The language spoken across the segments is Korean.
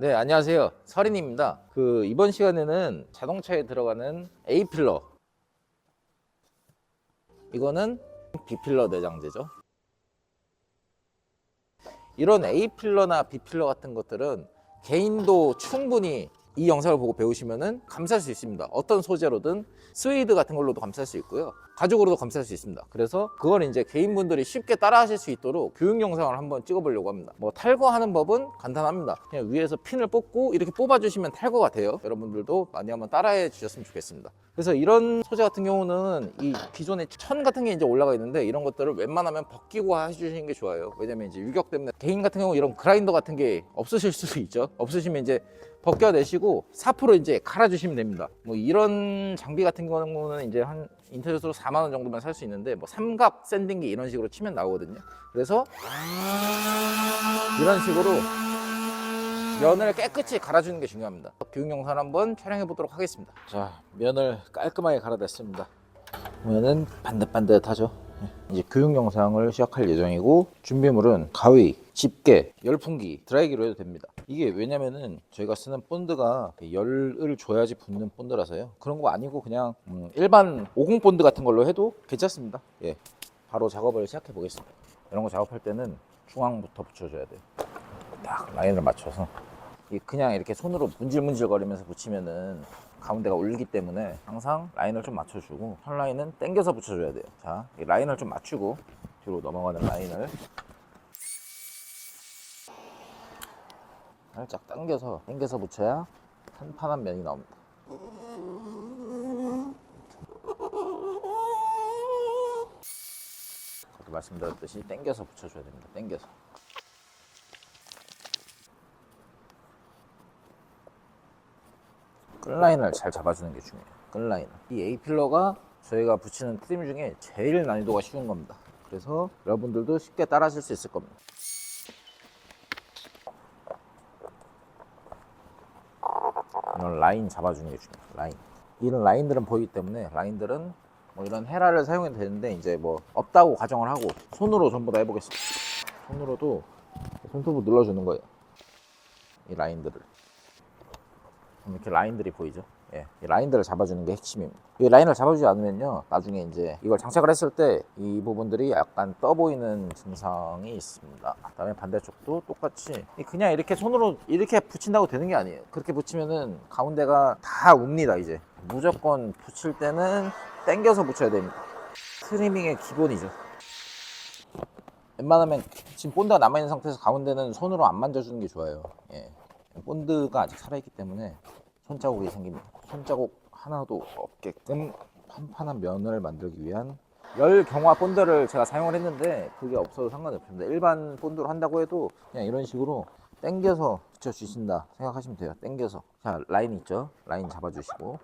네, 안녕하세요. 서린입니다. 이번 시간에는 자동차에 들어가는 A필러, 이거는 B필러 내장재죠. 이런 A필러나 B필러 같은 것들은 개인도 충분히 이 영상을 보고 배우시면은 감쌀 수 있습니다. 어떤 소재로든 스웨이드 같은 걸로도 감쌀 수 있고요. 가죽으로도 감쌀 수 있습니다. 그래서 그걸 이제 개인분들이 쉽게 따라 하실 수 있도록 교육 영상을 한번 찍어보려고 합니다. 뭐 탈거하는 법은 간단합니다. 그냥 위에서 핀을 뽑고 이렇게 뽑아주시면 탈거가 돼요. 여러분들도 많이 한번 따라해 주셨으면 좋겠습니다. 그래서 이런 소재 같은 경우는 이 기존에 천 같은 게 이제 올라가 있는데 이런 것들을 웬만하면 벗기고 해주시는 게 좋아요. 왜냐면 이제 유격 때문에 개인 같은 경우 이런 그라인더 같은 게 없으실 수도 있죠. 없으시면 이제 벗겨내시고 사포로 이제 갈아주시면 됩니다. 뭐 이런 장비 같은 경우는 이제 한 인터넷으로 4만 원 정도만 살 수 있는데 뭐 삼각 샌딩기 이런 식으로 치면 나오거든요. 그래서 이런 식으로 면을 깨끗이 갈아주는 게 중요합니다. 교육 영상 한번 촬영해 보도록 하겠습니다. 자, 면을 깔끔하게 갈아냈습니다. 면은 반듯반듯하죠. 이제 교육 영상을 시작할 예정이고, 준비물은 가위, 집게, 열풍기, 드라이기로 해도 됩니다. 이게 왜냐면은 저희가 쓰는 본드가 열을 줘야지 붙는 본드라서요. 그런 거 아니고 그냥 일반 50 본드 같은 걸로 해도 괜찮습니다. 예, 바로 작업을 시작해 보겠습니다. 이런 거 작업할 때는 중앙부터 붙여줘야 돼요. 딱 라인을 맞춰서 그냥 이렇게 손으로 문질문질 거리면서 붙이면은 가운데가 울기 때문에 항상 라인을 좀 맞춰주고, 선 라인은 당겨서 붙여줘야 돼요. 자, 이 라인을 좀 맞추고 뒤로 넘어가는 라인을 살짝 당겨서 붙여야 판판한 면이 나옵니다. 아까 말씀드렸듯이 당겨서 붙여줘야 됩니다. 당겨서. 끌라인을 잘 잡아주는 게 중요해요. 끌라인을. 이 A필러가 저희가 붙이는 트림 중에 제일 난이도가 쉬운 겁니다. 그래서 여러분들도 쉽게 따라 하실 수 있을 겁니다. 이런 라인 잡아주는 게 중요해요. 라인. 이런 라인들은 보이기 때문에 라인들은 뭐 이런 헤라를 사용해도 되는데 이제 뭐 없다고 가정을 하고 손으로 전부 다 해보겠습니다. 손으로도 손톱을 눌러주는 거예요. 이 라인들을. 이렇게 라인들이 보이죠? 예, 이 라인들을 잡아주는 게 핵심입니다. 이 라인을 잡아주지 않으면요, 나중에 이제 이걸 장착을 했을 때 이 부분들이 약간 떠 보이는 증상이 있습니다. 그다음에 반대쪽도 똑같이 그냥 이렇게 손으로 이렇게 붙인다고 되는 게 아니에요. 그렇게 붙이면은 가운데가 다 웁니다. 이제 무조건 붙일 때는 당겨서 붙여야 됩니다. 트리밍의 기본이죠. 웬만하면 지금 본드가 남아있는 상태에서 가운데는 손으로 안 만져주는 게 좋아요. 예. 본드가 아직 살아있기 때문에 손자국이 생깁니다. 손자국 하나도 없게끔 판판한 면을 만들기 위한 열 경화 본드를 제가 사용을 했는데 그게 없어도 상관이 없습니다. 일반 본드로 한다고 해도 그냥 이런 식으로 당겨서 붙여주신다 생각하시면 돼요. 당겨서. 자, 라인 있죠? 라인 잡아주시고.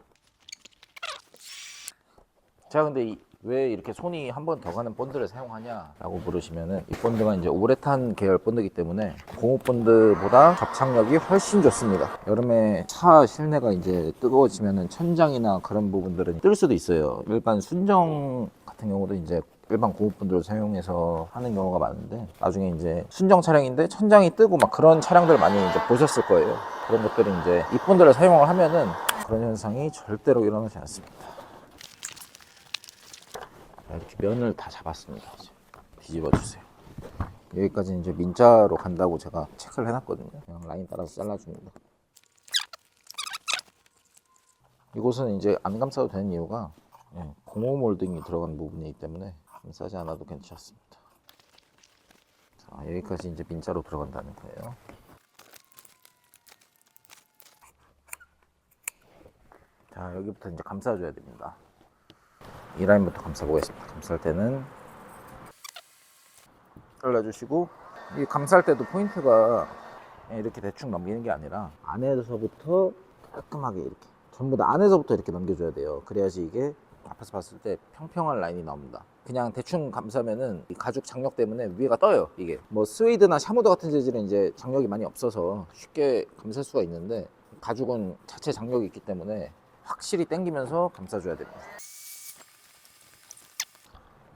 자, 근데 왜 이렇게 손이 한 번 더 가는 본드를 사용하냐라고 물으시면은, 이 본드가 이제 우레탄 계열 본드이기 때문에 고무 본드보다 접착력이 훨씬 좋습니다. 여름에 차 실내가 이제 뜨거워지면은 천장이나 그런 부분들은 뜰 수도 있어요. 일반 순정 같은 경우도 이제 일반 고무 본드를 사용해서 하는 경우가 많은데, 나중에 이제 순정 차량인데 천장이 뜨고 막 그런 차량들 많이 이제 보셨을 거예요. 그런 것들이 이제 이 본드를 사용을 하면은 그런 현상이 절대로 일어나지 않습니다. 이렇게 면을 다 잡았습니다. 뒤집어 주세요. 여기까지 이제 민자로 간다고 제가 체크를 해놨거든요. 그냥 라인 따라서 잘라줍니다. 이곳은 이제 안 감싸도 되는 이유가 고무 몰딩이 들어간 부분이기 때문에 감싸지 않아도 괜찮습니다. 자, 여기까지 이제 민자로 들어간다는 거예요. 자, 여기부터 이제 감싸줘야 됩니다. 이 라인부터 감싸보겠습니다. 감쌀 때는 잘라주시고, 이 감쌀 때도 포인트가 이렇게 대충 넘기는 게 아니라 안에서부터 깔끔하게 이렇게 전부 다 안에서부터 이렇게 넘겨줘야 돼요. 그래야지 이게 앞에서 봤을 때 평평한 라인이 나옵니다. 그냥 대충 감싸면은 이 가죽 장력 때문에 위에가 떠요. 이게 뭐 스웨이드나 샤무드 같은 재질은 이제 장력이 많이 없어서 쉽게 감쌀 수가 있는데, 가죽은 자체 장력이 있기 때문에 확실히 당기면서 감싸줘야 됩니다.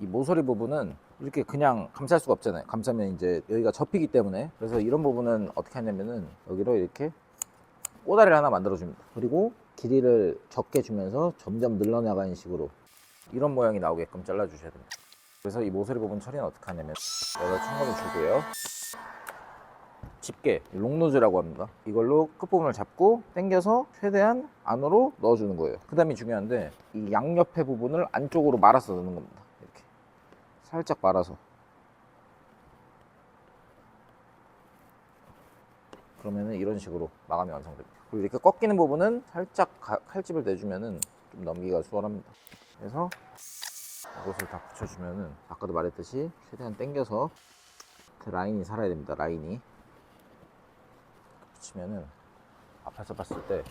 이 모서리 부분은 이렇게 그냥 감쌀 수가 없잖아요. 감싸면 이제 여기가 접히기 때문에. 그래서 이런 부분은 어떻게 하냐면은 여기로 이렇게 꼬다리를 하나 만들어줍니다. 그리고 길이를 적게 주면서 점점 늘어나가는 식으로 이런 모양이 나오게끔 잘라주셔야 됩니다. 그래서 이 모서리 부분 처리는 어떻게 하냐면 여기다 충분히 주고요. 집게, 롱노즈라고 합니다. 이걸로 끝부분을 잡고 당겨서 최대한 안으로 넣어주는 거예요. 그 다음이 중요한데 이 양옆에 부분을 안쪽으로 말아서 넣는 겁니다. 이렇게 살짝 말아서. 그러면은 이런 식으로 마감이 완성됩니다. 그리고 이렇게 꺾이는 부분은 살짝 칼집을 내주면은 좀 넘기기가 수월합니다. 그래서 이것을 다 붙여주면은 아까도 말했듯이 최대한 당겨서 그 라인이 살아야 됩니다. 라인이 붙이면은 앞에서 봤을 때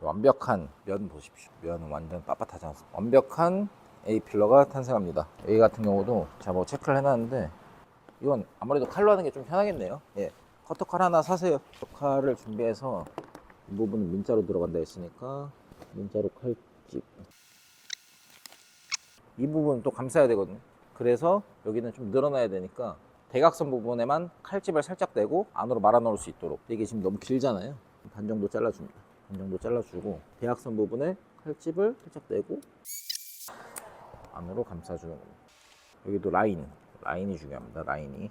완벽한 면 보십시오. 면은 완전 빳빳하지 않습니다. 완벽한 A 필러가 탄생합니다. A 같은 경우도 제가 뭐 체크를 해놨는데 이건 아무래도 칼로 하는 게 좀 편하겠네요. 예. 커터칼 하나 사세요. 칼을 준비해서 이 부분은 민자로 들어간다 했으니까 민자로 칼집 이 부분 또 감싸야 되거든요. 그래서 여기는 좀 늘어나야 되니까 대각선 부분에만 칼집을 살짝 내고 안으로 말아 넣을 수 있도록. 이게 지금 너무 길잖아요. 반 정도 잘라줍니다. 반 정도 잘라주고 대각선 부분에 칼집을 살짝 내고 안으로 감싸주는 겁니다. 여기도 라인이 중요합니다. 라인이.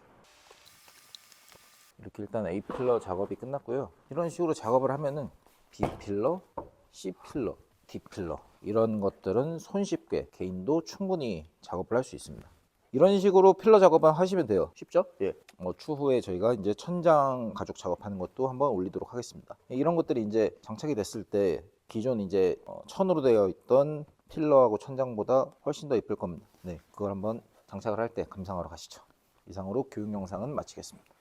이렇게 일단 A 필러 작업이 끝났고요. 이런 식으로 작업을 하면은 B 필러, C 필러, D 필러 이런 것들은 손쉽게 개인도 충분히 작업을 할 수 있습니다. 이런 식으로 필러 작업만 하시면 돼요. 쉽죠? 예. 추후에 저희가 이제 천장 가죽 작업하는 것도 한번 올리도록 하겠습니다. 이런 것들이 이제 장착이 됐을 때 기존 이제 천으로 되어 있던 필러하고 천장보다 훨씬 더 예쁠 겁니다. 네, 그걸 한번 장착을 할 때 감상하러 가시죠. 이상으로 교육 영상은 마치겠습니다.